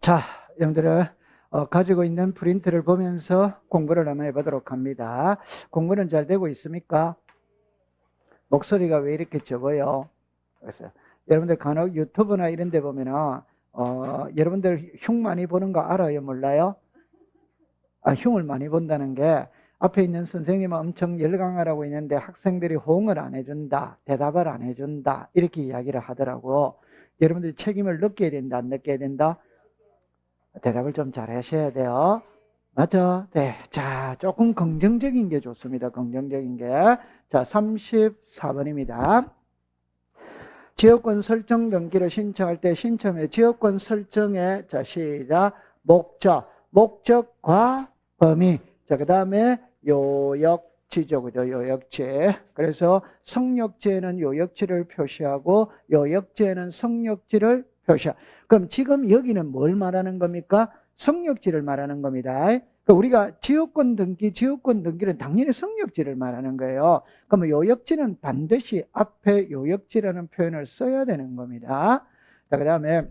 자, 여러분들은 가지고 있는 프린트를 보면서 공부를 한번 해보도록 합니다. 공부는 잘 되고 있습니까? 목소리가 왜 이렇게 적어요? 그래서 여러분들 간혹 유튜브나 이런 데 보면은 여러분들 흉 많이 보는 거 알아요? 몰라요? 흉을 많이 본다는 게 앞에 있는 선생님은 엄청 열강하라고 있는데 학생들이 호응을 안 해준다, 대답을 안 해준다 이렇게 이야기를 하더라고. 여러분들이 책임을 느껴야 된다, 안 느껴야 된다? 대답을 좀 잘 하셔야 돼요. 맞죠? 네. 자, 조금 긍정적인 게 좋습니다. 긍정적인 게. 자, 34번입니다. 지역권 설정 등기를 신청할 때 신청의 지역권 설정의 자, 시작. 목적과 범위. 자, 그 다음에 요역지죠. 그죠? 요역지. 그래서 성역지에는 요역지를 표시하고 요역지에는 성역지를 표시하고. 그럼 지금 여기는 뭘 말하는 겁니까? 성역지를 말하는 겁니다. 그러니까 우리가 지역권 등기는 당연히 성역지를 말하는 거예요. 그러면 요역지는 반드시 앞에 요역지라는 표현을 써야 되는 겁니다. 자, 그 다음에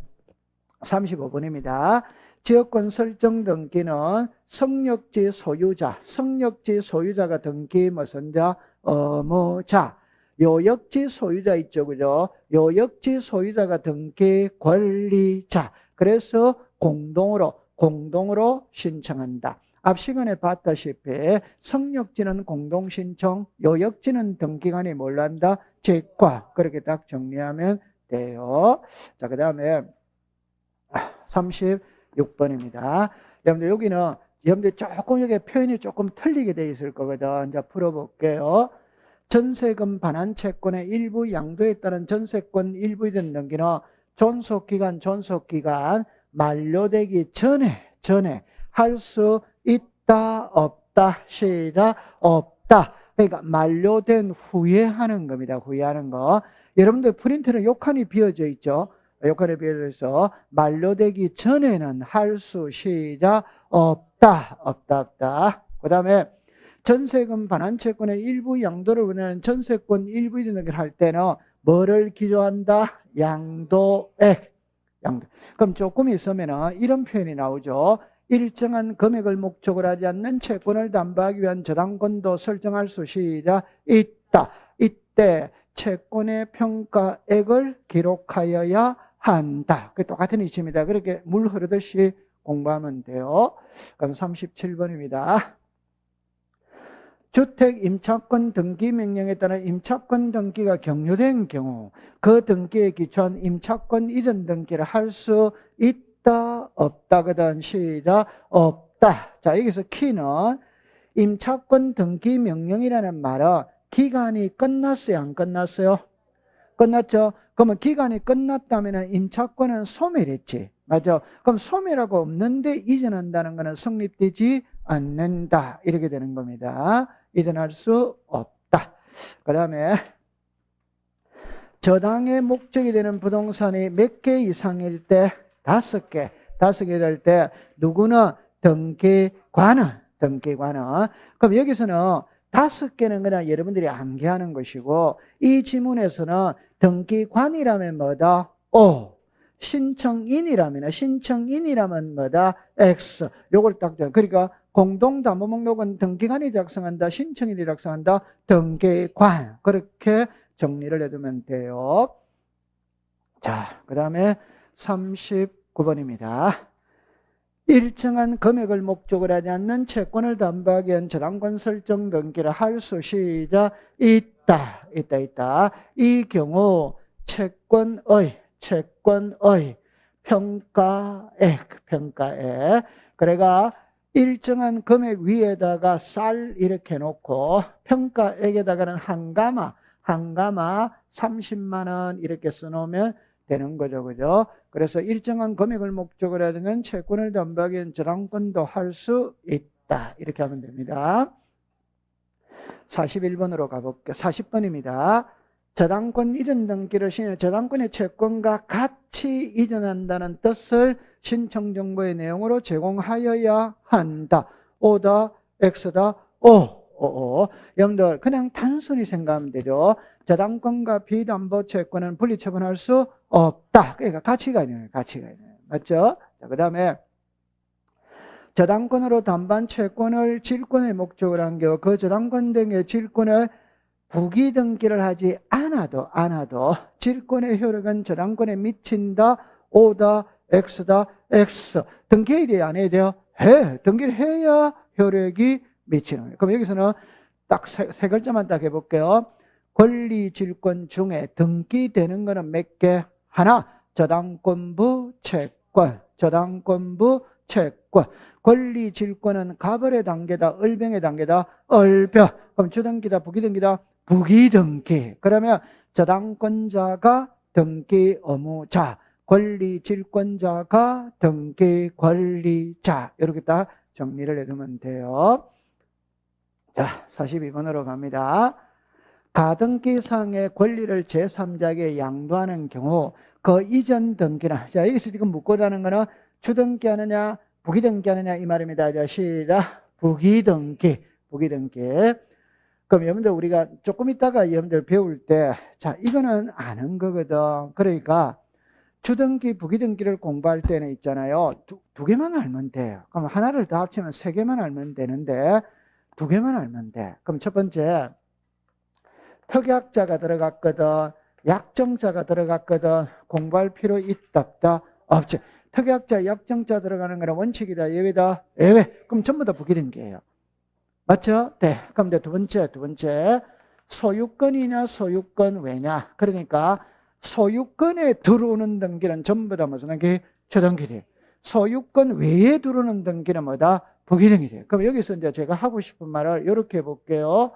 35번입니다. 지역권 설정 등기는 성역지 소유자가 등기 무슨 자, 자, 요역지 소유자 있죠, 그죠? 요역지 소유자가 등기 권리자. 그래서 공동으로 신청한다. 앞 시간에 봤다시피 성역지는 공동신청, 요역지는 등기관이 뭘로 한다? 제과. 그렇게 딱 정리하면 돼요. 자, 그 다음에 36번입니다. 여러분들 여기는 여러분들 조금 여기 표현이 조금 틀리게 돼 있을 거거든. 이제 풀어볼게요. 전세금 반환 채권의 일부 양도에 따른 전세권 일부 이전 등기는 존속기간 만료되기 전에 할 수 있다 없다. 시작. 없다. 그러니까 만료된 후에 하는 겁니다. 후에 하는 거. 여러분들 프린트는 요칸이 비어져 있죠. 요칸이 비어져 있어 만료되기 전에는 할 수 시작 없다. 그 다음에 전세금 반환채권의 일부 양도를 원하는 전세권 일부 이전을 할 때는 뭐를 기조한다? 양도액. 그럼 조금 있으면 이런 표현이 나오죠. 일정한 금액을 목적으로 하지 않는 채권을 담보하기 위한 저당권도 설정할 수 있다. 이때 채권의 평가액을 기록하여야 한다. 그 똑같은 이치입니다. 그렇게 물 흐르듯이 공부하면 돼요. 그럼 37번입니다. 주택 임차권 등기 명령에 따라 임차권 등기가 경료된 경우 그 등기에 기초한 임차권 이전 등기를 할 수 있다 없다거든. 시작. 없다. 자, 여기서 키는 임차권 등기 명령이라는 말은 기간이 끝났어요, 안 끝났어요? 끝났죠? 그러면 기간이 끝났다면 임차권은 소멸했지. 맞죠? 그럼 소멸하고 없는데 이전한다는 것은 성립되지 않는다. 이렇게 되는 겁니다. 이전할 수 없다. 그 다음에 저당의 목적이 되는 부동산이 몇 개 이상일 때 5개 될 때 누구는 등기관은 그럼 여기서는 5개는 그냥 여러분들이 암기하는 것이고 이 지문에서는 등기관이라면 뭐다? O. 신청인이라면 뭐다? X. 요걸 딱 그러니까 공동담보목록은 등기관이 작성한다. 신청인이 작성한다. 등기관. 그렇게 정리를 해두면 돼요. 자, 그 다음에 39번입니다. 일정한 금액을 목적으로 하지 않는 채권을 담보하기 위한 저당권 설정 등기를 할 수 있다. 이 경우 채권의 평가액. 그래가 일정한 금액 위에다가 쌀 이렇게 놓고 평가액에다가는 한가마 30만 원 이렇게 써놓으면 되는 거죠. 그죠? 그래서 일정한 금액을 목적으로 하는 채권을 담보하기 위한 저당권도 할 수 있다. 이렇게 하면 됩니다. 41번으로 가볼게요. 40번입니다. 저당권 이전 등기를 저당권의 채권과 같이 이전한다는 뜻을 신청 정보의 내용으로 제공하여야 한다. O다, X다, O. 여러분들 그냥 단순히 생각하면 되죠. 저당권과 비담보 채권은 분리처분할 수 없다. 그러니까 가치가 있는 거예요. 맞죠? 그 다음에 저당권으로 담보한 채권을 질권의 목적으로 한 경우 그 저당권 등의 질권을 부기 등기를 하지 않아도 질권의 효력은 저당권에 미친다, O다, X다, X. 등기해야 돼요, 안 해야 돼요? 해. 등기를 해야 효력이 미치는 거예요. 그럼 여기서는 딱 세 글자만 딱 해볼게요. 권리 질권 중에 등기되는 거는 몇 개? 하나, 저당권부 채권. 저당권부 채권. 권리 질권은 가벌의 단계다, 을병의 단계다, 을병. 그럼 주등기다, 부기등기다, 부기등기. 그러면 저당권자가 등기 의무자, 권리 질권자가 등기 권리자. 이렇게 딱 정리를 해두면 돼요. 자, 42번으로 갑니다. 가등기상의 권리를 제3자에게 양도하는 경우 그 이전 등기나, 자, 여기서 지금 묻고자 하는 거는 주등기 하느냐 부기등기 하느냐 이 말입니다. 자, 시작. 부기등기. 그럼 여러분들 우리가 조금 있다가 여러분들 배울 때, 자, 이거는 아는 거거든. 그러니까 주등기 부기등기를 공부할 때는 있잖아요, 두 개만 알면 돼요. 그럼 하나를 더 합치면 세 개만 알면 되는데 두 개만 알면 돼. 그럼 첫 번째, 특약자가 들어갔거든, 약정자가 들어갔거든. 공부할 필요 있다 없다? 없지. 특약자, 약정자 들어가는 거는 원칙이다, 예외다? 예외. 그럼 전부 다 부기등기예요. 맞죠? 네. 그럼 이제 두 번째. 소유권이냐, 소유권 외냐. 그러니까 소유권에 들어오는 등기는 전부 다 무슨 등기? 저등기래. 소유권 외에 들어오는 등기는 뭐다? 부기등기래. 그럼 여기서 이제 제가 하고 싶은 말을 이렇게 해볼게요.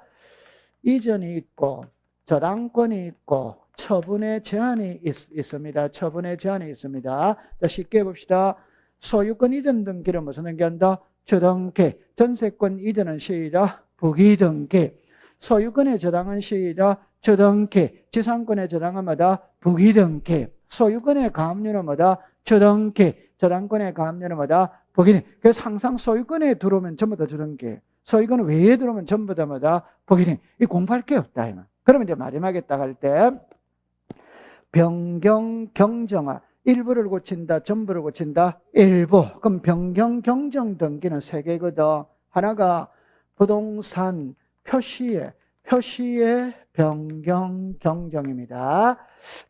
이전이 있고, 저당권이 있고, 처분의 제한이 있습니다. 처분의 제한이 있습니다. 자, 쉽게 봅시다. 소유권 이전 등기를 무슨 등기한다? 저등기. 전세권 이전은 시이다, 부기등기. 소유권의 저당은 시이다, 저등기. 지상권의 저당은 뭐다? 부기등기. 소유권의 가압류는 뭐다? 저등기. 저당권의 가압류는 뭐다? 부기등기. 그래서 항상 소유권에 들어오면 전부 다 저등기. 소유권 외에 들어오면 전부 다 뭐다? 부기등기. 이 공부할 게 없다. 그러면 이제 마지막에 딱 할 때 변경 경정화. 일부를 고친다, 전부를 고친다, 일부. 그럼 변경 경정 등기는 세 개거든. 하나가 부동산 표시의 변경 경정입니다.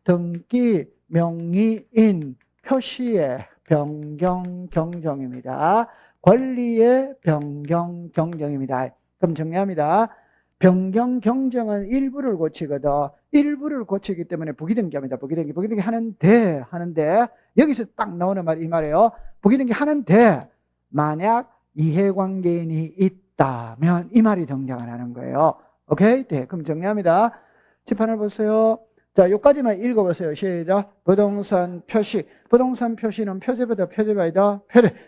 등기 명의인 표시의 변경 경정입니다. 권리의 변경 경정입니다. 그럼 정리합니다. 변경 경정은 일부를 고치거든. 일부를 고치기 때문에 부기등기합니다. 부기등기 하는데 여기서 딱 나오는 말이 이 말이에요. 부기등기 하는데 만약 이해관계인이 있다면 이 말이 등장을 하는 거예요. 오케이? 네, 그럼 정리합니다. 칠판을 보세요. 자, 여기까지만 읽어보세요. 시작. 부동산 표시. 부동산 표시는 표제보다 표제배이다.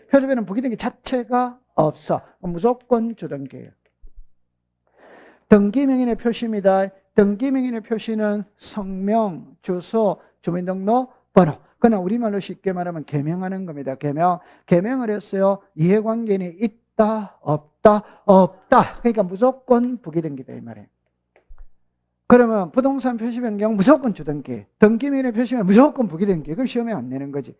표제배는 부기등기 자체가 없어. 무조건 주등기예요. 등기명인의 표시입니다. 등기명인의 표시는 성명, 주소, 주민등록번호. 그러나 우리말로 쉽게 말하면 개명하는 겁니다. 개명을 했어요. 이해관계인이 있다, 없다. 그러니까 무조건 부기등기다 이 말이에요. 그러면 부동산 표시 변경 무조건 주등기. 등기명인의 표시면 무조건 부기등기. 그럼 시험에 안 내는 거지.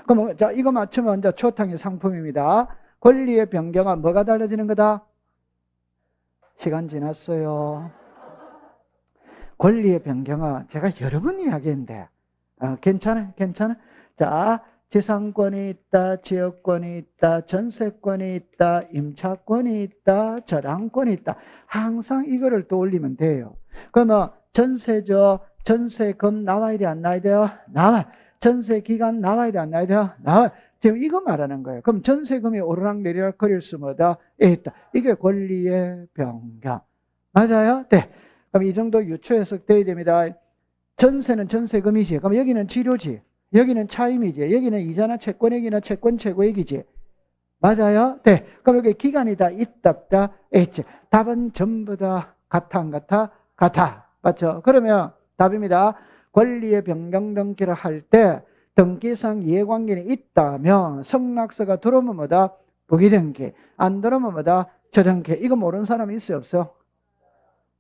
그럼 자, 이거 맞추면 이제 초탕의 상품입니다. 권리의 변경은 뭐가 달라지는 거다? 시간 지났어요. 권리의 변경은 제가 여러 번 이야기했는데 괜찮아? 자, 지상권이 있다, 지역권이 있다, 전세권이 있다, 임차권이 있다, 저당권이 있다. 항상 이거를 떠올리면 돼요. 그러면 전세죠. 전세금 나와야 돼, 안 나와야 돼요? 나와. 전세기간 나와야 돼, 안 나와야 돼요? 나와. 지금 이거 말하는 거예요. 그럼 전세금이 오르락내리락 거릴 수마다 있다. 이게 권리의 변경. 맞아요? 네. 그럼 이 정도 유추 해석돼야 됩니다. 전세는 전세금이지. 그럼 여기는 치료지. 여기는 차임이지. 여기는 이자나 채권액이나 채권 최고액이지. 맞아요? 네. 그럼 여기 기간이 다 있다, 없다, 있지. 답은 전부 다 같아, 안 같아? 같아. 맞죠? 그러면 답입니다. 권리의 변경 등기를 할 때 등기상 이해관계는 있다면 성락서가 들어오면 뭐다? 부기등기. 안 들어오면 뭐다? 저등기. 이거 모르는 사람이 있어요, 없어요?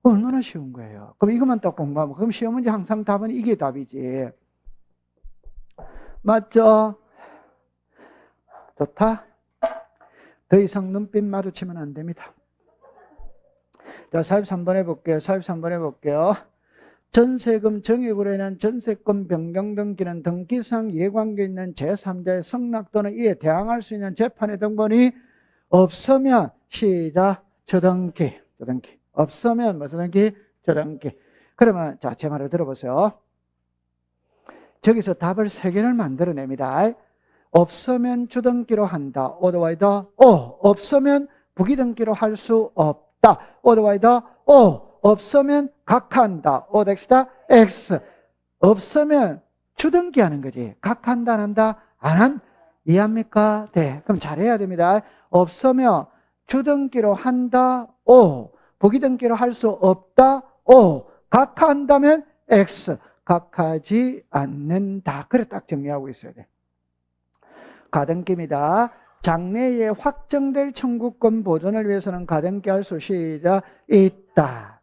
얼마나 쉬운 거예요. 그럼 이것만 딱 공부하면, 그럼 시험 문제 항상 답은 이게 답이지. 맞죠? 좋다? 더 이상 눈빛 마주치면 안 됩니다. 자, 43번 해볼게요. 43번 해볼게요. 전세금 정액으로 인한 전세금 변경 등기는 등기상 이해관계 있는 제3자의 성낙 또는 이에 대항할 수 있는 재판의 등본이 없으면 시작 저등기. 없으면 무슨 등기? 저등기. 그러면 자, 제 말을 들어보세요. 저기서 답을 3개를 만들어냅니다. 없으면 주등기로 한다. otherwise 없으면 부기등기로 할 수 없다. otherwise 없으면 각한다. otherwise x. 없으면 주등기 하는 거지. 각한다 안 한다? 안 한? 이해합니까? 네. 그럼 잘해야 됩니다. 없으면 주등기로 한다. O. 부기등기로 할 수 없다. O. 각한다면 x. 각하지 않는다. 그래 딱 정리하고 있어야 돼. 가등기입니다. 장래에 확정될 청구권 보존을 위해서는 가등기 할 수 있다.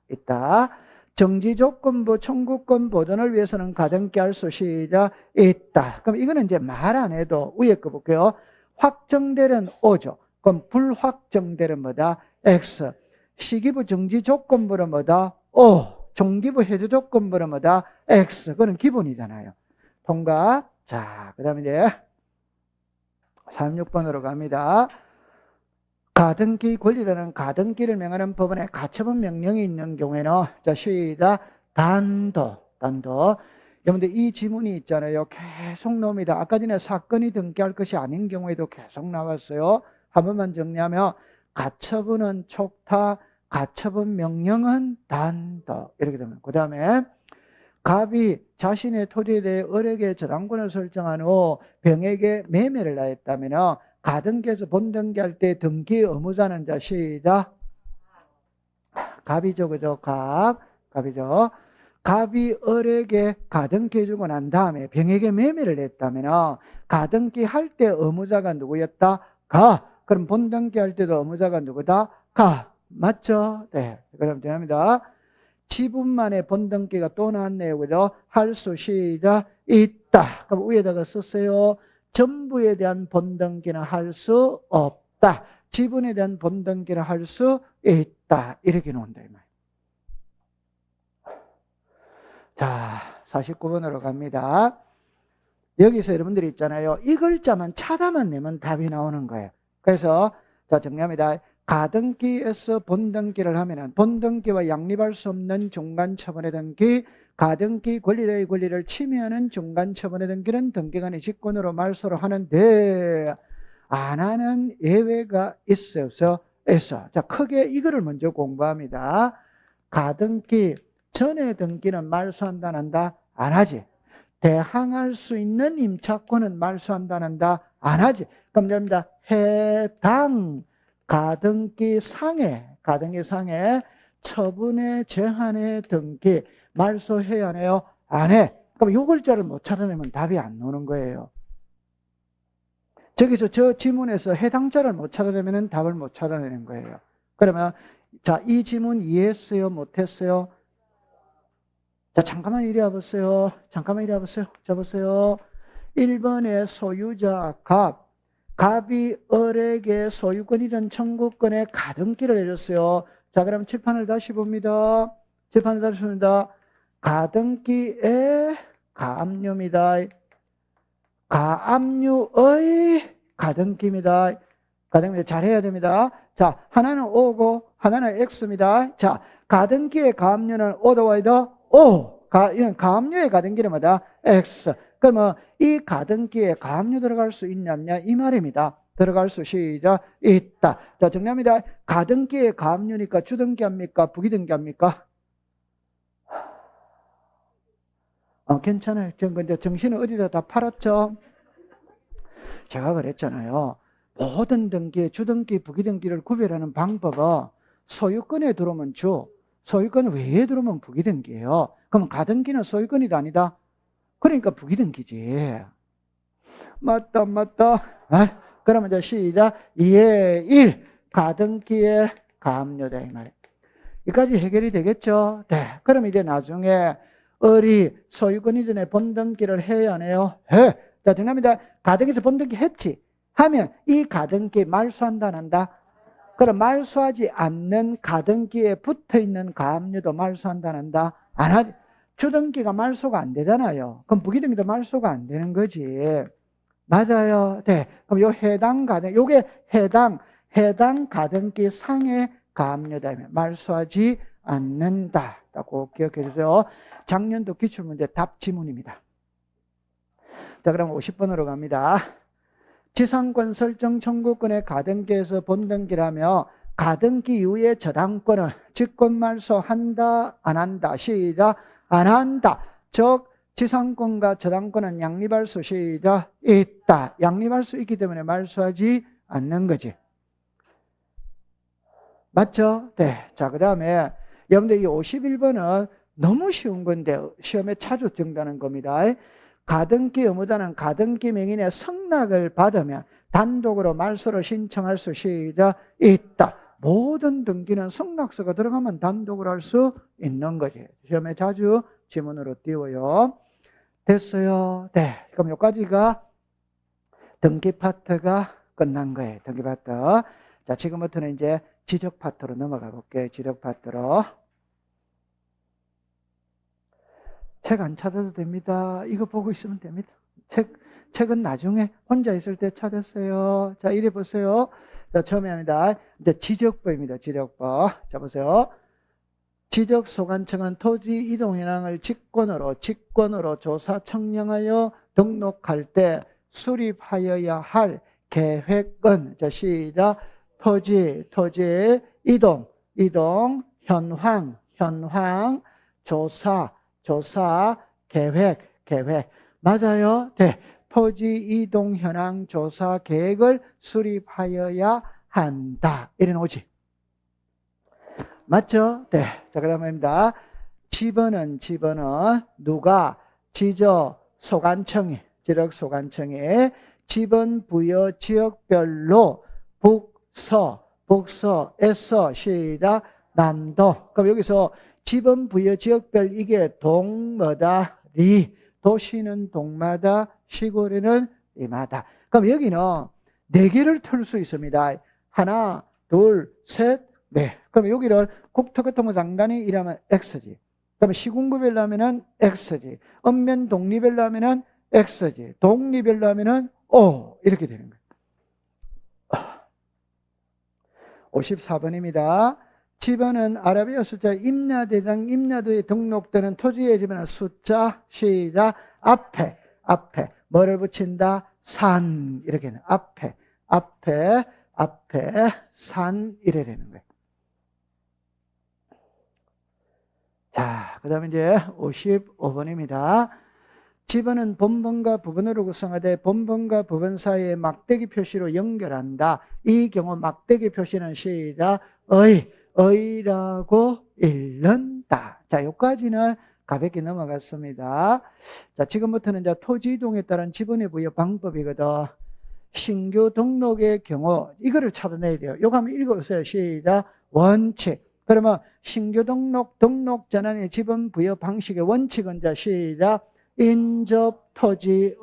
정지조건부 청구권 보존을 위해서는 가등기 할 수 있다. 그럼 이거는 이제 말 안 해도 위에 거 볼게요. 확정되는 O죠. 그럼 불확정되는 뭐다? X. 시기부 정지조건부는 뭐다? O. 종기부 해제조건부는 뭐다? X. 그거는 기본이잖아요. 통과. 자, 그 다음에 이제 36번으로 갑니다. 가등기 권리자는 가등기를 명하는 법원에 가처분 명령이 있는 경우에는 자, 시작 단도. 여러분들 이 지문이 있잖아요. 계속 나옵니다. 아까 전에 사건이 등기할 것이 아닌 경우에도 계속 나왔어요. 한 번만 정리하면 가처분은 촉탁, 가처분 명령은 단도. 이렇게 되면 그 다음에 갑이 자신의 토지에 대해 을에게 저당권을 설정한 후 병에게 매매를 하였다면 가등기에서 본등기할 때 등기 의무자는 자 시작 갑이죠. 그죠? 갑이죠. 갑이 을에게 가등기 해주고 난 다음에 병에게 매매를 했다면 가등기 할 때 의무자가 누구였다? 가. 그럼 본등기 할 때도 의무자가 누구다? 가. 맞죠? 네. 그럼 됩니다. 지분만의 본등기가 또 나왔네요. 그죠? 할 수 시작 있다. 그럼 위에다가 썼어요. 전부에 대한 본등기는 할 수 없다. 지분에 대한 본등기는 할 수 있다. 이렇게 놓는다. 이 말. 자, 49번으로 갑니다. 여기서 여러분들이 있잖아요. 이 글자만 차다만 내면 답이 나오는 거예요. 그래서 자, 정리합니다. 가등기에서 본등기를 하면은 본등기와 양립할 수 없는 중간처분의 등기, 가등기 권리자의 권리를 침해하는 중간처분의 등기는 등기관의 직권으로 말소를 하는데 안 하는 예외가 있어요. 있어. 자, 크게 이거를 먼저 공부합니다. 가등기 전의 등기는 말소한다, 안 한다? 안 하지. 대항할 수 있는 임차권은 말소한다, 안 한다? 안 하지. 그럼 됩니다. 해당 가등기 상에 처분의 제한의 등기 말소해야 하네요? 안 해. 그럼 요 글자를 못 찾아내면 답이 안 나오는 거예요. 저기서 저 지문에서 해당자를 못 찾아내면 답을 못 찾아내는 거예요. 그러면 자, 이 지문 이해했어요? 못했어요? 자, 잠깐만 이리 와보세요. 자, 보세요. 1번의 소유자 갑이 을에게 소유권이든 청구권에 가등기를 해줬어요. 자, 그럼 칠판을 다시 봅니다. 가등기의 가압류입니다. 가압류의 가등기입니다. 가등기 잘해야 됩니다. 자, 하나는 O고 하나는 X입니다. 자, 가등기의 가압류는 오더와이더 O. 가압류의 가등기는 뭐다? X. 그러면 이 가등기에 가압류 들어갈 수 있냐 없냐 이 말입니다. 들어갈 수 시작 있다. 자, 정리합니다. 가등기에 가압류니까 주등기 합니까? 부기등기 합니까? 괜찮아요. 근데 정신을 어디다 다 팔았죠? 제가 그랬잖아요. 모든 등기에 주등기, 부기등기를 구별하는 방법은 소유권에 들어오면 주, 소유권 외에 들어오면 부기등기예요. 그럼 가등기는 소유권이다 아니다? 그러니까 부기등기지. 맞다. 그러면 이제 시작. 2의 1. 가등기에 가압류다. 이 말이에요. 여기까지 해결이 되겠죠? 네. 그럼 이제 나중에 을이 소유권 이전에 본등기를 해야 하네요? 해. 자, 정답입니다. 가등기에서 본등기 했지? 하면 이 가등기 말소한다, 안 한다? 그럼 말소하지 않는 가등기에 붙어 있는 가압류도 말소한다, 안 한다? 안 하지. 주등기가 말소가 안 되잖아요. 그럼 부기등기도 말소가 안 되는 거지. 맞아요. 네. 그럼 요 해당 가등, 요게 해당 가등기 상의 가압류다. 말소하지 않는다. 라고 기억해 주세요. 작년도 기출문제 답 지문입니다. 자, 그럼 50번으로 갑니다. 지상권 설정 청구권의 가등기에서 본등기라며 가등기 이후에 저당권을 직권말소한다, 안 한다. 시작. 안 한다. 즉 지상권과 저당권은 양립할 수 시작 있다. 양립할 수 있기 때문에 말소하지 않는 거지. 맞죠? 네. 자, 그 다음에 여러분들 이 51번은 너무 쉬운 건데 시험에 자주 등단하는 겁니다. 가등기 의무자는 가등기 명인의 승낙을 받으면 단독으로 말소를 신청할 수 시작 있다. 모든 등기는 승낙서가 들어가면 단독으로 할 수 있는 거지. 시험에 자주 지문으로 띄워요. 됐어요. 네. 그럼 여기까지가 등기 파트가 끝난 거예요. 등기 파트. 자, 지금부터는 이제 지적 파트로 넘어가 볼게요. 지적 파트로. 책 안 찾아도 됩니다. 이거 보고 있으면 됩니다. 책은 나중에 혼자 있을 때 찾았어요. 자, 이래 보세요. 자, 처음에 합니다. 이제 지적법입니다. 지적법. 자, 보세요. 지적소관청은 토지 이동 현황을 직권으로 조사 청령하여 등록할 때 수립하여야 할 계획은, 자, 시작. 토지 이동, 현황, 조사, 계획. 맞아요? 네. 토지 이동 현황 조사 계획을 수립하여야 한다. 이래 놓지. 맞죠? 네. 자, 그 다음입니다. 지번은 누가? 지적소관청이 지번 부여 지역별로 북서에서 시작 남도. 그럼 여기서 지번 부여 지역별 이게 동마다 도시는 동마다 시골에는 리마다. 그럼 여기는 4개를 틀 수 있습니다. 하나, 둘, 셋, 네. 그럼 여기를 국토교통부 장관이 이라면 X지. 그럼 시군구별로 하면은 X지. 읍면 독립별로 하면은 X지. 독립별로 하면은 O. 이렇게 되는 거예요. 54번입니다. 지번은 아라비아 숫자 임야대장 임야도에 등록되는 토지의 지번은 숫자 시작 앞에 뭐를 붙인다? 산 이렇게 앞에 산 이래 되는 거예요. 자, 그 다음에 이제 55번입니다. 지번은 본번과 부번으로 구성하되 본번과 부번 사이에 막대기 표시로 연결한다. 이 경우 막대기 표시는 시작 의라고 읽는다. 자, 여기까지는 가볍게 넘어갔습니다. 자, 지금부터는 이제 토지 이동에 따른 지번의 부여 방법이거든. 신규 등록의 경우 이거를 찾아내야 돼요. 이거 한번 읽어보세요. 시작 원칙. 그러면 신규 등록 전환의 지번 부여 방식의 원칙은 자 시작 인접 토지의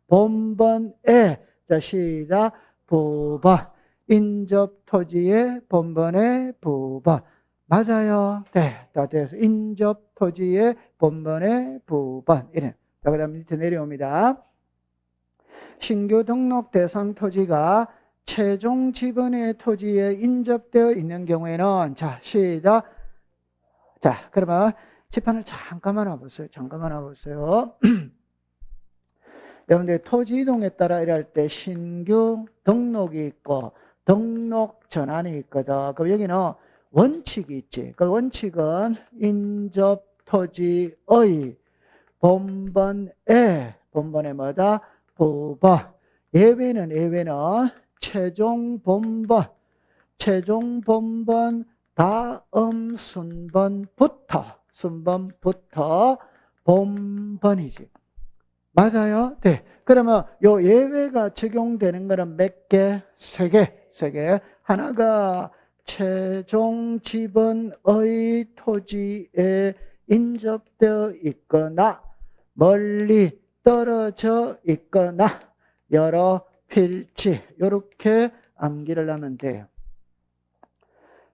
본번에 자 시작 부번 인접 토지의 본번의 부번 맞아요. 네, 다 돼서 인접 토지의 본번의 부번 이래. 자, 그다음 밑에 내려옵니다. 신규 등록 대상 토지가 최종 지번의 토지에 인접되어 있는 경우에는 자 시작. 자, 그러면 칠판을 잠깐만 와보세요. 여러분들 토지 이동에 따라 일할 때 신규 등록이 있고 등록 전환이 있거든. 그럼 여기는 원칙이 있지. 그 원칙은 인접 토지의 본번에 뭐다? 부번. 예외는 최종 본번 다음 순번부터 본번이지. 맞아요? 네. 그러면 요 예외가 적용되는 거는 몇 개? 3개. 하나가 최종 지번의 토지에 인접되어 있거나 멀리 떨어져 있거나 여러 필지 이렇게 암기를 하면 돼요.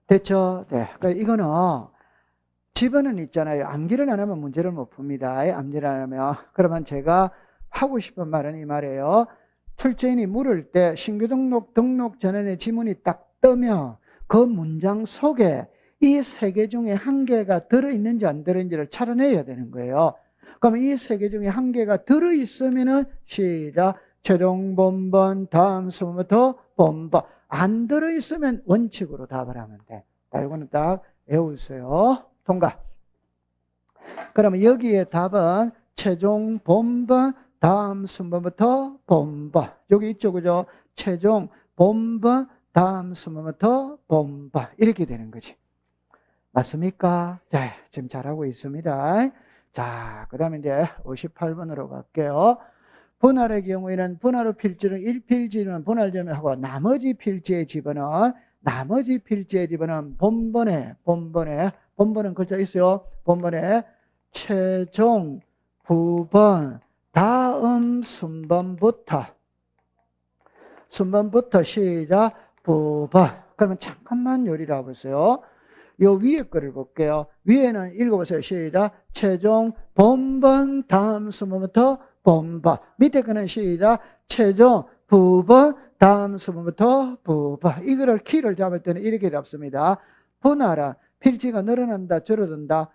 됐죠? 네. 그러니까 이거는 집어는 있잖아요. 암기를 안 하면 문제를 못 풉니다. 암기를 안 하면. 그러면 제가 하고 싶은 말은 이 말이에요. 출제인이 물을 때 신규 등록 전환의 지문이 딱 뜨면 그 문장 속에 이 세 개 중에 한 개가 들어있는지 안 들어있는지를 찾아내야 되는 거예요. 그럼 이 세 개 중에 한 개가 들어있으면은 시작. 최종 본번 다음 수부터 본번. 안 들어있으면 원칙으로 답을 하면 돼. 자, 이거는 딱 외우세요. 통과. 그러면 여기에 답은 최종 본번 다음 순번부터 본번. 여기 있죠, 그죠? 최종 본번 다음 순번부터 본번. 이렇게 되는 거지. 맞습니까? 자, 지금 잘하고 있습니다. 자, 그 다음에 이제 58번으로 갈게요. 분할의 경우에는 분할의 필지는 1필지는 분할점을 하고 나머지 필지의 집어넣은 본번은 글자 있어요. 본번에 최종 부번 다음 순번부터 시작 부번. 그러면 잠깐만 요리를 해보세요. 요 위에 거를 볼게요. 위에는 읽어보세요. 시작. 최종 본번 다음 순번부터 본번. 밑에 거는 시작. 최종 부번 다음 순번부터 부번. 이거를 키를 잡을 때는 이렇게 잡습니다. 분할은 필지가 늘어난다, 줄어든다.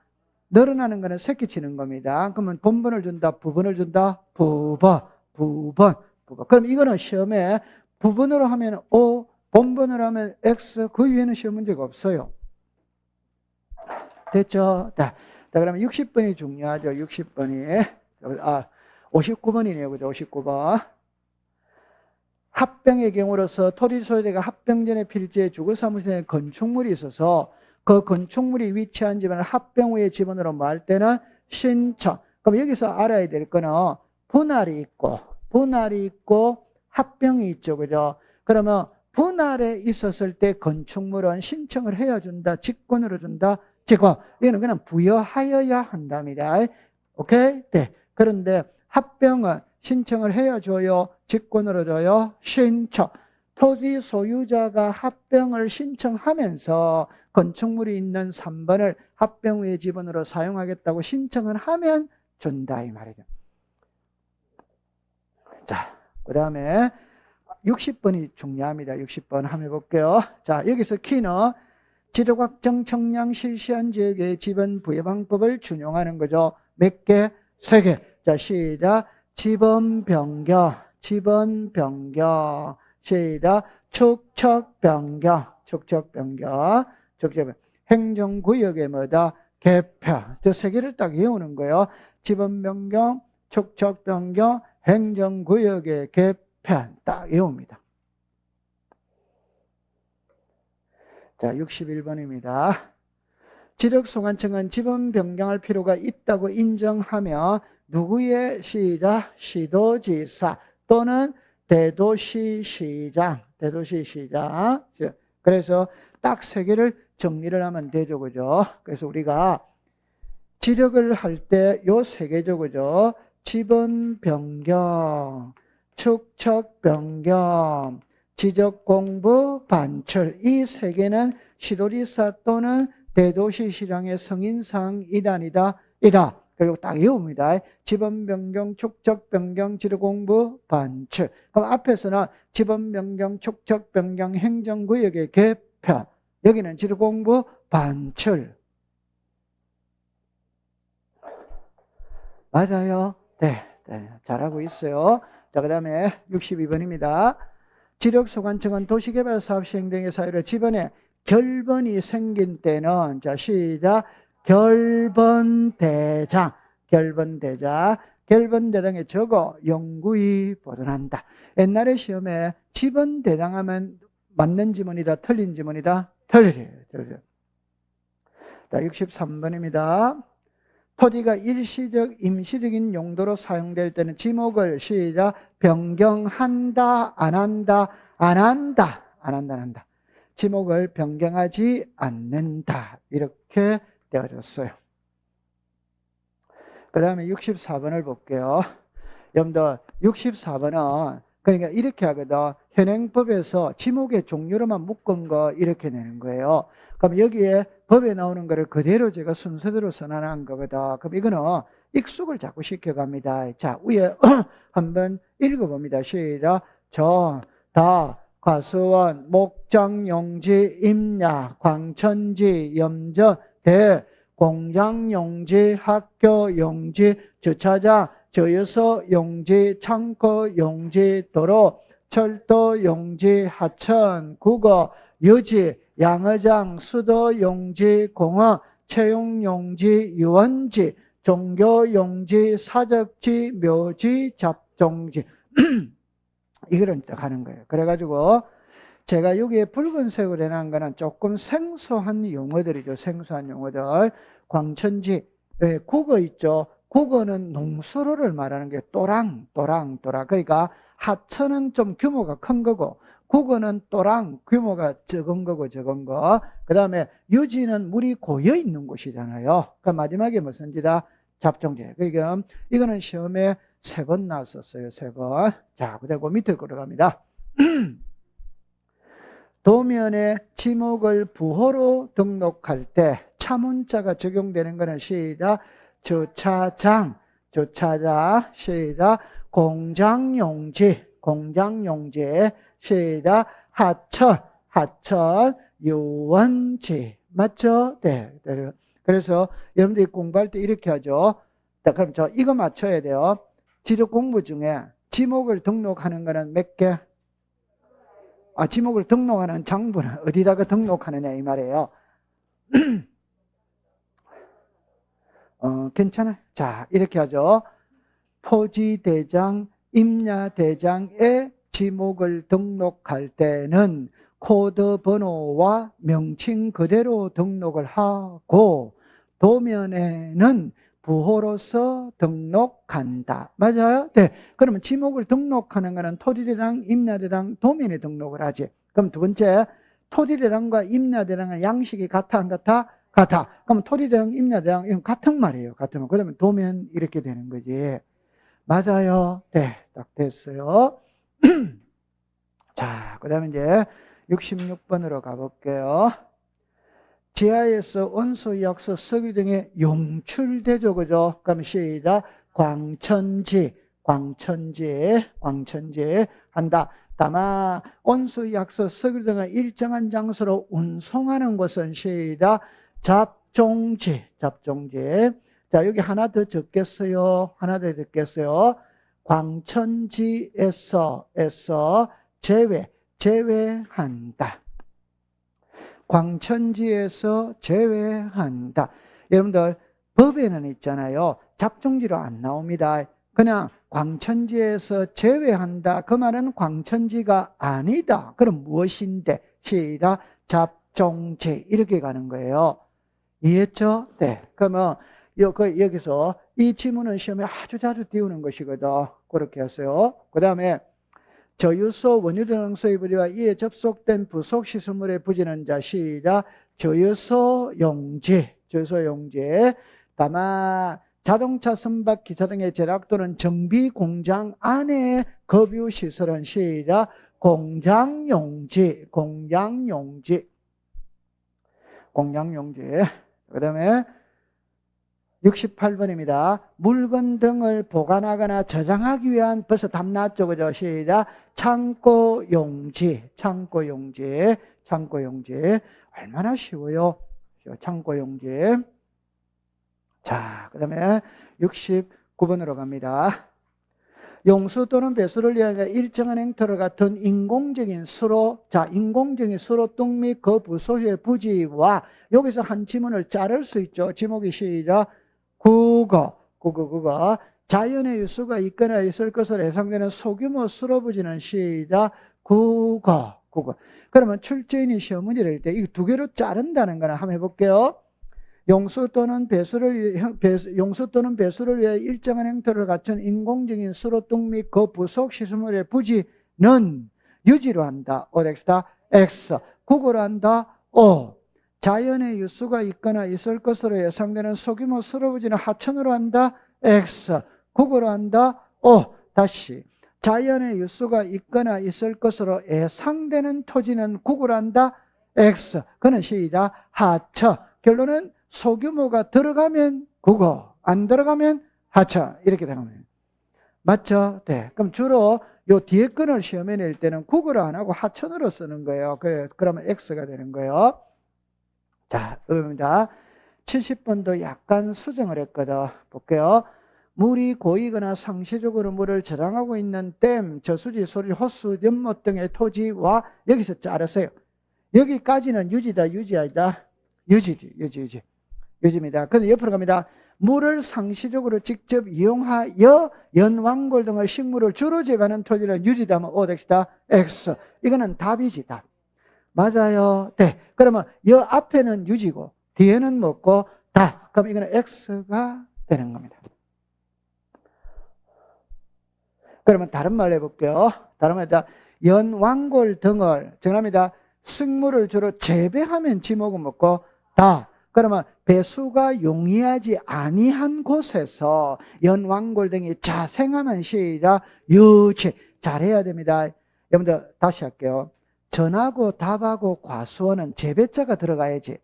늘어나는 거는 새끼 치는 겁니다. 그러면 본번을 준다, 부번을 준다, 부번. 그럼 이거는 시험에 부번으로 하면 O, 본번으로 하면 X, 그 위에는 시험 문제가 없어요. 됐죠? 자, 그러면 60번이 중요하죠. 60번이. 59번이네요. 그죠? 59번. 합병의 경우로서 토지 소유자가 합병 전에 필지에 주거사무소에 건축물이 있어서 그 건축물이 위치한 집안을 합병 후에 집안으로 말 때는 신청. 그럼 여기서 알아야 될 거는 분할이 있고 합병이 있죠. 그죠? 그러면 분할에 있었을 때 건축물은 신청을 해야 준다. 직권으로 준다. 직권. 이거는 그냥 부여하여야 한답니다. 오케이? 네. 그런데 합병은 신청을 해야 줘요. 직권으로 줘요. 신청. 토지 소유자가 합병을 신청하면서 건축물이 있는 3번을 합병 후의 지번으로 사용하겠다고 신청을 하면 준다 이 말이죠. 자, 그 다음에 60번이 중요합니다. 60번 한번 해볼게요. 자, 여기서 키는 지적확정 청량 실시한 지역의 지번 부여 방법을 준용하는 거죠. 몇 개? 3개. 자, 시작. 지번 변경. 시작. 축척 변경. 행정구역의 뭐다? 개편. 저 3개를 딱 외우는 거예요. 지번 변경, 축척 변경, 행정구역의 개편. 딱 외웁니다. 자, 61번입니다. 지적소관청은 지번 변경할 필요가 있다고 인정하며 누구의 시작? 시도지사 또는 대도시시장. 그래서 딱 3개를 정리를 하면 되죠. 그죠? 그래서 우리가 지적을 할 때 요 3개죠. 그죠? 지번 변경, 축척 변경, 지적공부 반출. 이 3개는 시도지사 또는 대도시시장의 승인사항이다, 아니다? 이다. 그리고 딱 외웁니다. 지번 변경, 축척 변경, 지적공부 반출. 그럼 앞에서는 지번 변경, 축척 변경, 행정구역의 개편. 여기는 지적공부 반출. 맞아요. 네, 잘하고 있어요. 자, 그 다음에 62번입니다. 지적소관청은 도시개발사업 시행 등의 사유로 지번에 결번이 생긴 때는, 자, 시작. 결번대장. 결번대장에 적어 영구히 보존한다. 옛날에 시험에 지번대장 하면 맞는 지문이다, 틀린 지문이다? 틀려요. 자, 63번입니다. 토지가 일시적, 임시적인 용도로 사용될 때는 지목을 시작. 변경한다, 안 한다? 안 한다. 지목을 변경하지 않는다. 이렇게 되어졌어요. 그 다음에 64번을 볼게요. 여러분들 64번은 그러니까 이렇게 하거든. 현행법에서 지목의 종류로만 묶은 거 이렇게 내는 거예요. 그럼 여기에 법에 나오는 거를 그대로 제가 순서대로 선언한 거거든. 그럼 이거는 익숙을 자꾸 시켜갑니다. 자, 위에 한번 읽어봅니다. 시작. 저, 다, 과수원, 목장, 용지, 임야, 광천지, 염전, 대, 공장, 용지, 학교, 용지, 주차장, 저유소, 용지, 창고, 용지, 도로, 철도, 용지, 하천, 국어, 유지, 양어장, 수도, 용지, 공원, 채용, 용지, 유원지, 종교, 용지, 사적지, 묘지, 잡종지. 이거를 딱 하는 거예요. 그래가지고 제가 여기에 붉은색으로 해놓은 거는 조금 생소한 용어들이죠. 생소한 용어들. 광천지, 국어 있죠. 국어는 농수로를 말하는 게 또랑. 그러니까 하천은 좀 규모가 큰 거고, 국어는 또랑 규모가 적은 거고, 적은 거. 그 다음에 유지는 물이 고여 있는 곳이잖아요. 그러니까 마지막에 무슨 지다? 잡종지. 그러니까 이거는 시험에 3번 나왔었어요. 3번. 자, 그리고 밑에 걸어갑니다. 도면에 지목을 부호로 등록할 때 차문자가 적용되는 것은 시작. 주차장, 시작. 공장용지, 시작. 하천, 유원지. 맞죠? 네. 그래서 여러분들이 공부할 때 이렇게 하죠. 자, 그럼 이거 맞춰야 돼요. 지적 공부 중에 지목을 등록하는 거는 몇 개? 지목을 등록하는 장부는 어디다가 등록하느냐 이 말이에요. 괜찮아요. 자, 이렇게 하죠. 토지대장, 임야대장에 지목을 등록할 때는 코드 번호와 명칭 그대로 등록을 하고 도면에는 부호로서 등록한다. 맞아요? 네. 그러면 지목을 등록하는 거는 토지대장, 임야대장, 도면에 등록을 하지. 그럼 두 번째, 토지대장과 임야대장은 양식이 같아, 안 같아? 같아. 그럼 토지대장, 임야대장, 이건 같은 말이에요. 같은 말. 그러면 도면 이렇게 되는 거지. 맞아요. 네. 딱 됐어요. 자, 그 다음에 이제 66번으로 가볼게요. 지하에서 원소, 약소, 석유 등의 용출되죠. 그죠? 그럼 시작. 광천지 한다. 다만 원소, 약소, 석유 등을 일정한 장소로 운송하는 것은 시작. 잡종지. 자, 여기 하나 더 적겠어요. 광천지에서 제외한다. 광천지에서 제외한다. 여러분들 법에는 있잖아요. 잡종지로 안 나옵니다. 그냥 광천지에서 제외한다. 그 말은 광천지가 아니다. 그럼 무엇인데? 시작. 잡종지. 이렇게 가는 거예요. 이해했죠? 네. 그러면 여기서 이 지문은 시험에 아주 자주 띄우는 것이거든. 그렇게 하세요. 그 다음에 저유소 원유전응소의 부지와 이에 접속된 부속 시설물의 부지는 자 시작. 저유소 용지. 다만 자동차 선박 기차 등의 제작 또는 정비 공장 안에 급유 시설은 시작. 공장용지. 그 다음에 68번입니다. 물건 등을 보관하거나 저장하기 위한 벌써 답 나왔죠. 그죠? 시작. 창고용지. 얼마나 쉬워요. 창고용지. 자, 그 다음에 69번으로 갑니다. 용수 또는 배수를 위하여 일정한 행태를 같은 인공적인 수로, 자, 인공적인 수로 뚱 및 그 부소의 부지와 여기서 한 지문을 자를 수 있죠. 지목이 시작. 국어. 자연의 유수가 있거나 있을 것으로 예상되는 소규모 수로 부지는 시작. 국어. 그러면 출제인이 시험 문제를 할 때 이 두 개로 자른다는 거는 한번 해볼게요. 용수 또는 배수를 위해 일정한 행태를 갖춘 인공적인 수로 뚱 및 그 부속 시설물의 부지는 유지로 한다. 오엑스다. X. 국어로 한다. O. 자연의 유수가 있거나 있을 것으로 예상되는 소규모 수로 부지는 하천으로 한다. X. 국어로 한다. 다시. 자연의 유수가 있거나 있을 것으로 예상되는 토지는 구구란다. X. 그는 시이다. 하처. 결론은 소규모가 들어가면 구구, 안 들어가면 하처. 이렇게 되는 거예요. 맞죠? 네. 그럼 주로 요 뒤에 건을 시험에 낼 때는 구구를 안 하고 하천으로 쓰는 거예요. 그러면 X가 되는 거예요. 자, 입니다. 70번도 약간 수정을 했거든. 볼게요. 물이 고이거나 상시적으로 물을 저장하고 있는 댐, 저수지, 소리, 호수, 연못 등의 토지와 여기서 자르세요. 여기까지는 유지다, 유지 아니다? 유지지. 유지입니다. 근데 옆으로 갑니다. 물을 상시적으로 직접 이용하여 연왕골 등을 식물을 주로 재배하는 토지를 유지다면 O 덱시다. X. 이거는 답이지, 답. 맞아요. 네. 그러면 여 앞에는 유지고 뒤에는 뭐고 답. 그럼 이거는 X가 되는 겁니다. 그러면 다른 말 해볼게요. 다른 말이다. 연왕골 등을 정합니다. 식물을 주로 재배하면 지목은 뭐고 다. 그러면 배수가 용이하지 아니한 곳에서 연왕골 등이 자생하면 시작 유치. 잘해야 됩니다. 여러분들 다시 할게요. 전하고 답하고 과수원은 재배자가 들어가야지.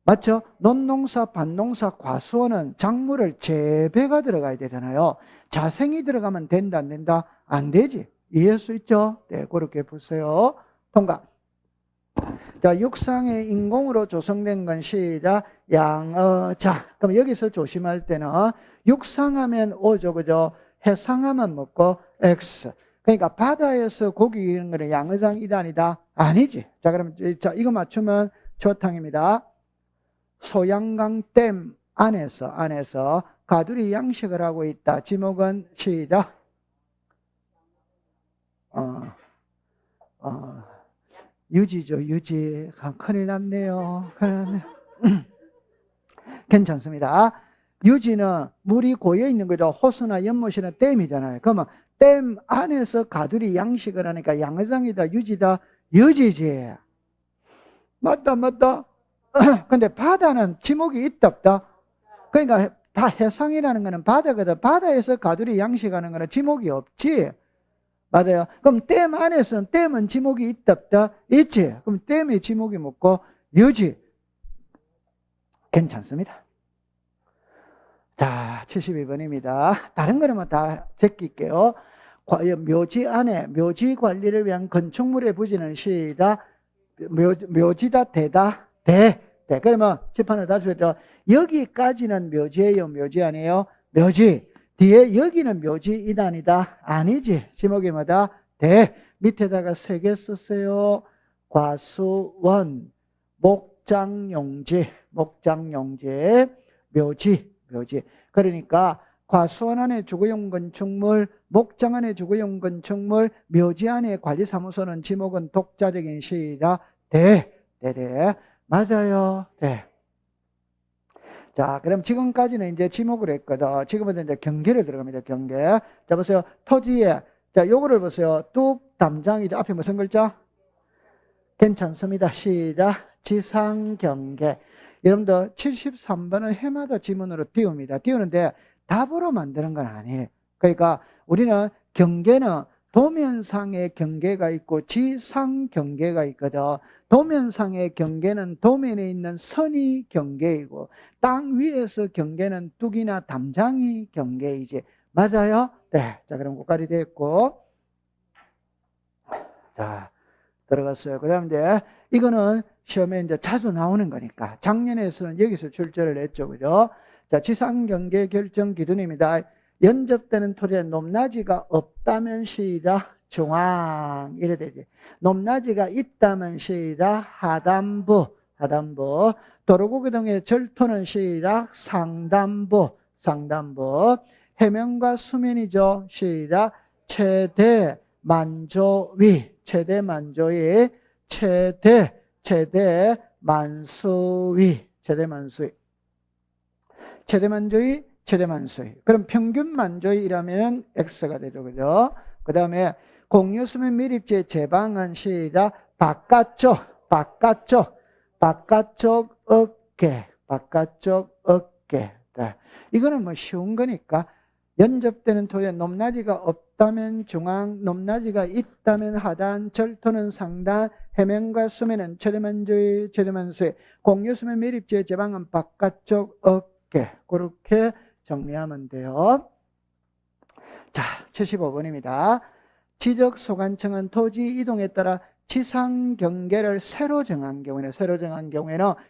맞죠? 논농사, 밭농사, 과수원은 작물을 재배가 들어가야 되잖아요. 자생이 들어가면 된다, 안 된다? 안 되지. 이해할 수 있죠? 네, 그렇게 보세요. 통과. 자, 육상에 인공으로 조성된 건 시작. 자, 그럼 여기서 조심할 때는 육상하면 O죠, 그죠? 해상하면 뭐고? X. 그러니까 바다에서 고기 이런 거는 양어장 이단이다? 아니지. 자, 그럼 자, 이거 맞추면 조탕입니다. 소양강 댐 안에서 가두리 양식을 하고 있다. 지목은 시작. 유지죠, 유지. 큰일 났네요. 괜찮습니다. 유지는 물이 고여 있는 거죠. 호수나 연못이나 댐이잖아요. 그러면 댐 안에서 가두리 양식을 하니까 양어장이다, 유지다, 유지지. 맞다. 근데 바다는 지목이 있다, 없다? 그러니까 해상이라는 거는 바다거든. 바다에서 가두리 양식하는 거는 지목이 없지. 맞아요. 그럼 댐 안에서는 댐은 지목이 있다, 없다? 있지. 그럼 댐의 지목이 뭐고? 유지. 괜찮습니다. 자, 72번입니다. 다른 거는 다 제낄게요. 묘지 안에 묘지 관리를 위한 건축물의 부지는 시다. 묘지다, 대다, 대. 그러면 칠판을 다시 했죠. 여기까지는 묘지예요, 묘지 아니에요? 묘지. 뒤에 여기는 묘지 이단이다. 아니지. 지목이마다 대. 밑에다가 3개 쓰세요. 과수원, 목장용지, 묘지. 그러니까 과수원 안에 주거용 건축물, 목장 안에 주거용 건축물, 묘지 안에 관리사무소는 지목은 독자적인 시이다. 대. 맞아요. 네. 자, 그럼 지금까지는 이제 지목을 했거든. 지금은 이제 경계를 들어갑니다. 경계. 자, 보세요. 토지에, 자, 요거를 보세요. 뚝, 담장이죠. 앞에 무슨 글자? 괜찮습니다. 시작. 지상경계. 여러분들 73번은 해마다 지문으로 띄웁니다. 띄우는데 답으로 만드는 건 아니에요. 그러니까 우리는 경계는 도면상의 경계가 있고 지상 경계가 있거든. 도면상의 경계는 도면에 있는 선이 경계이고 땅 위에서 경계는 뚝이나 담장이 경계이지. 맞아요? 네. 자, 그럼 끝까지 됐고. 자, 들어갔어요. 그 다음 이제 이거는 시험에 이제 자주 나오는 거니까. 작년에서는 여기서 출제를 했죠. 그죠? 자, 지상경계 결정 기준입니다. 연접되는 토지에 높낮이가 없다면 시작 중앙 이래 되지. 높낮이가 있다면 시작 하단부. 도로구기 등의 절토는 시작 상단부. 해면과 수면이죠. 시작 최대 만조위. 최대 만수위. 그럼 평균 만조위라면 X가 되죠. 그죠? 그 다음에 공유수면 밀입지의 제방은 시작 바깥쪽 어깨. 네. 이거는 뭐 쉬운 거니까 연접되는 토지에 높낮이가 없다면 중앙, 높낮이가 있다면 하단, 절토는 상단, 해면과 수면은 저렴한 주의, 저렴한 수의, 공유수면 매립지의 제방은 바깥쪽 어깨. 그렇게 정리하면 돼요. 자, 75번입니다. 지적소관청은 토지 이동에 따라 지상경계를 새로 정한 경우에는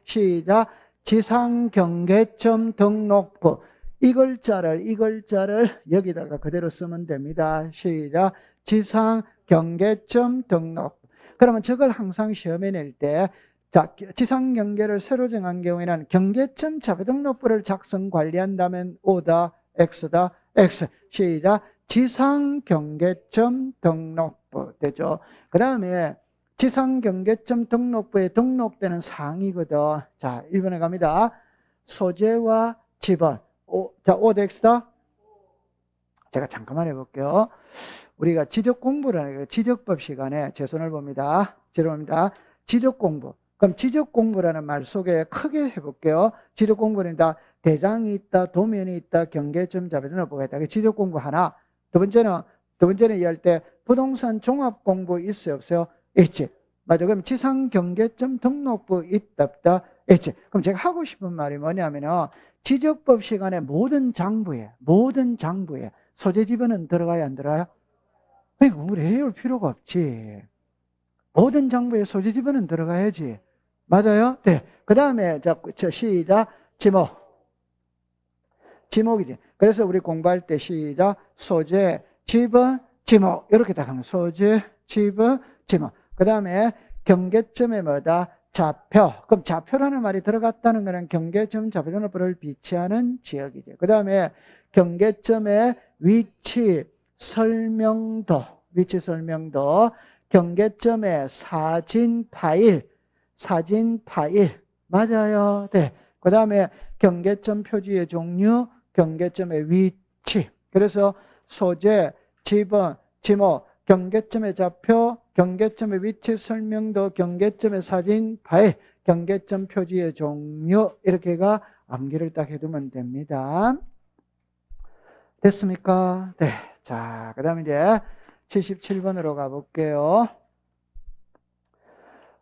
시작, 지상경계점 등록부. 이 글자를 여기다가 그대로 쓰면 됩니다. 시작, 지상경계점 등록부. 그러면 저걸 항상 시험에 낼 때, 자, 지상경계를 새로 정한 경우에는 경계점 자료등록부를 작성 관리한다면 O다, X다, X. 시작, 지상경계점 등록부 되죠. 그 다음에 지상경계점 등록부에 등록되는 사항이거든. 자, 1번에 갑니다. 소재와 지번. 자, OX다. 제가 잠깐만 해볼게요. 우리가 지적공부라는 지적법 시간에 제 손을 봅니다. 죄송합니다. 지적공부. 그럼 지적공부라는 말 속에 크게 해볼게요. 지적공부는 다 대장이 있다, 도면이 있다, 경계점 자료등록부가 있다. 지적공부 하나. 두 번째는 이해할 때 부동산 종합공부 있어요, 없어요? 있지. 맞아. 그럼 지상경계점 등록부 있다, 없다? 있지. 그럼 제가 하고 싶은 말이 뭐냐면은 지적법 시간에 모든 장부에 소재 지번은 들어가야 안 들어가요? 그러니까 우리 해올 필요가 없지. 모든 장부에 소재 지번은 들어가야지. 맞아요? 네. 그 다음에 시작, 지목이지. 그래서 우리 공부할 때 시작, 소재, 지번, 지목. 이렇게 딱 하면 소재, 지번, 지목. 그 다음에 경계점에 뭐다? 좌표. 그럼 좌표라는 말이 들어갔다는 거는 경계점 자료등록부를 비치하는 지역이죠. 그 다음에 경계점의 위치 설명도, 경계점의 사진 파일. 맞아요. 네. 그 다음에 경계점 표지의 종류, 경계점의 위치. 그래서 소재, 지번, 지목, 경계점의 좌표, 경계점의 위치 설명도, 경계점의 사진 파일, 경계점 표지의 종류. 이렇게가 암기를 딱 해두면 됩니다. 됐습니까? 네. 자, 그 다음에 이제 77번으로 가볼게요.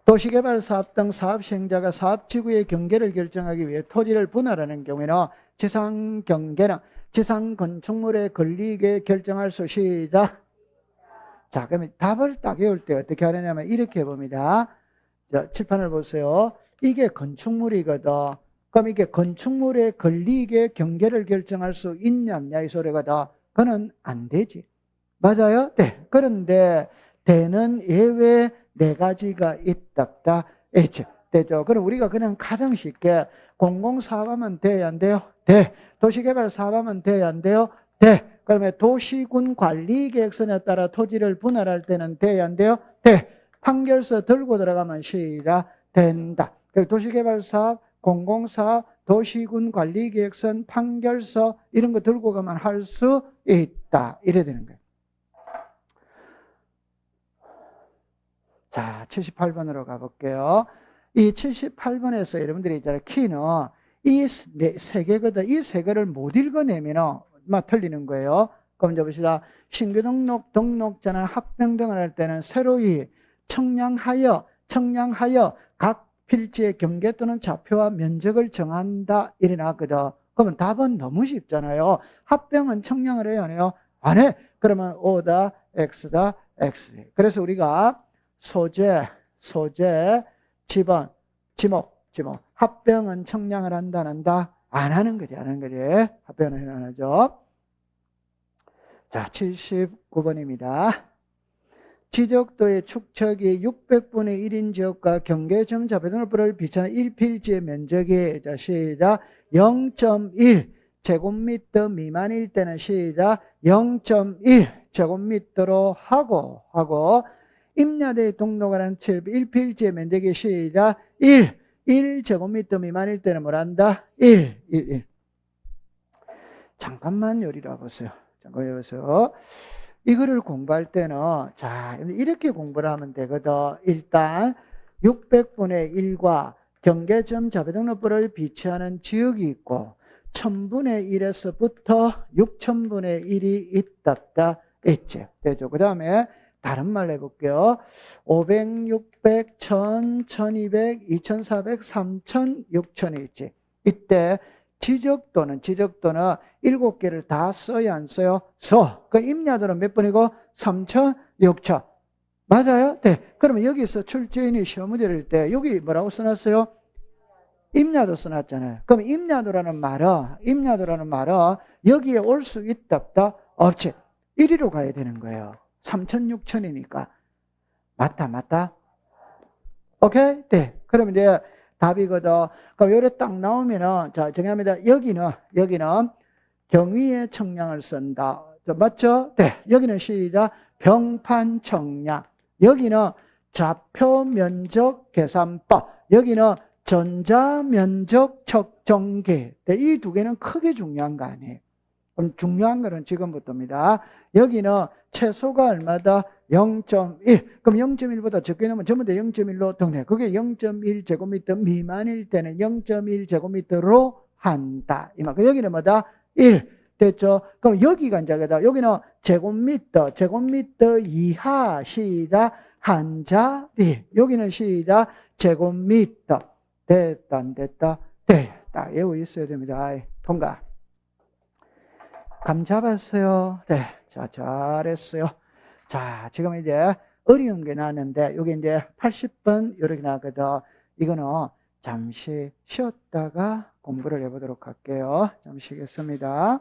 도시개발사업 등 사업시행자가 사업지구의 경계를 결정하기 위해 토지를 분할하는 경우에는 지상경계는 지상건축물에 걸리게 결정할 수 시작. 자, 그러면 답을 딱 외울 때 어떻게 하느냐면 이렇게 해봅니다. 자, 칠판을 보세요. 이게 건축물이거든. 그럼 이게 건축물에 걸리게 경계를 결정할 수 있냐 없냐 이 소리거든. 그건 안 되지. 맞아요? 네. 그런데 되는 예외 네 가지가 있다. H. 되죠. 그럼 우리가 그냥 가장 쉽게 공공사업하면 돼야 안 돼요? 돼. 도시개발 사업하면 돼야 안 돼요? 돼. 그러면 도시군 관리계획서에 따라 토지를 분할할 때는 돼야 안 돼요? 돼. 판결서 들고 들어가면 시작 된다. 도시개발 사업, 공공사업, 도시군 관리계획서, 판결서 이런 거 들고 가면 할 수 있다. 이래야 되는 거예요. 자, 78번으로 가볼게요. 이 78번에서 여러분들이 있잖아요. 키는 이 세 개거든. 이 세 개를 못 읽어내면 틀리는 거예요. 그럼 이제 봅시다. 신규 등록자는 합병 등을 할 때는 새로이 청량하여 각 필지의 경계 또는 좌표와 면적을 정한다. 이래 나왔거든. 그러면 답은 너무 쉽잖아요. 합병은 청량을 해요, 안 해요? 안 해. 그러면 O다, X다, X. 그래서 우리가 소재, 지번, 지목. 합병은 청량을 한다, 안 한다? 안 하는 거지. 합병은 안 하죠. 자, 79번입니다. 지적도의 축척이 600분의 1인 지역과 경계점 자료등록부를 비롯한 1필지의 면적이, 자, 시작, 0.1 제곱미터 미만일 때는 시작, 0.1 제곱미터로 하고, 임야대에 등록하는 1필지의 면적이 시작 1 제곱미터 미만일 때는 뭘 한다? 1. 잠깐만 요리를 해보세요. 이거를 공부할 때는 자 이렇게 공부를 하면 되거든. 일단 600분의 1과 경계점 자료등록부를 비치하는 지역이 있고 1000분의 1에서부터 6000분의 1이 있다 없다 있지. 되죠. 그 다음에 다른 말로 해볼게요. 500, 600, 1000, 1200, 2400, 3000, 6000이 있지. 이때 지적도는 7개를 다 써야 안 써요? 써. 그 임야도는 몇 번이고? 3000, 6000. 맞아요? 네. 그러면 여기서 출제인이 시험 문제 낼 때 여기 뭐라고 써놨어요? 임야도 써놨잖아요. 그럼 임야도라는 말은 여기에 올 수 있다 없다? 없지. 1위로 가야 되는 거예요. 3000, 6000이니까. 맞다? 오케이? 네. 그러면 이제 답이거든. 그럼 요래 딱 나오면은, 자, 정리합니다. 여기는 경위의 청량을 쓴다. 맞죠? 네. 여기는 시작. 병판 청량. 여기는 좌표 면적 계산법. 여기는 전자면적 측정기. 이 두 개는 크게 중요한 거 아니에요. 그럼 중요한 거는 지금부터입니다. 여기는 최소가 얼마다? 0.1. 그럼 0.1보다 적게 나오면 전부 다 0.1로 정리해. 그게 0.1제곱미터 미만일 때는 0.1제곱미터로 한다. 이 말. 여기는 뭐다? 1. 됐죠? 그럼 여기가 이제 여기는 제곱미터 이하 시작 한 자리. 여기는 시작 제곱미터. 됐다, 안 됐다? 됐다. 외워 있어야 됩니다. 통과. 감 잡았어요? 네. 자, 잘했어요. 자, 지금 이제 어려운 게 나왔는데, 여기 이제 80번 이렇게 나왔거든. 이거는 잠시 쉬었다가 공부를 해보도록 할게요. 잠시 쉬겠습니다.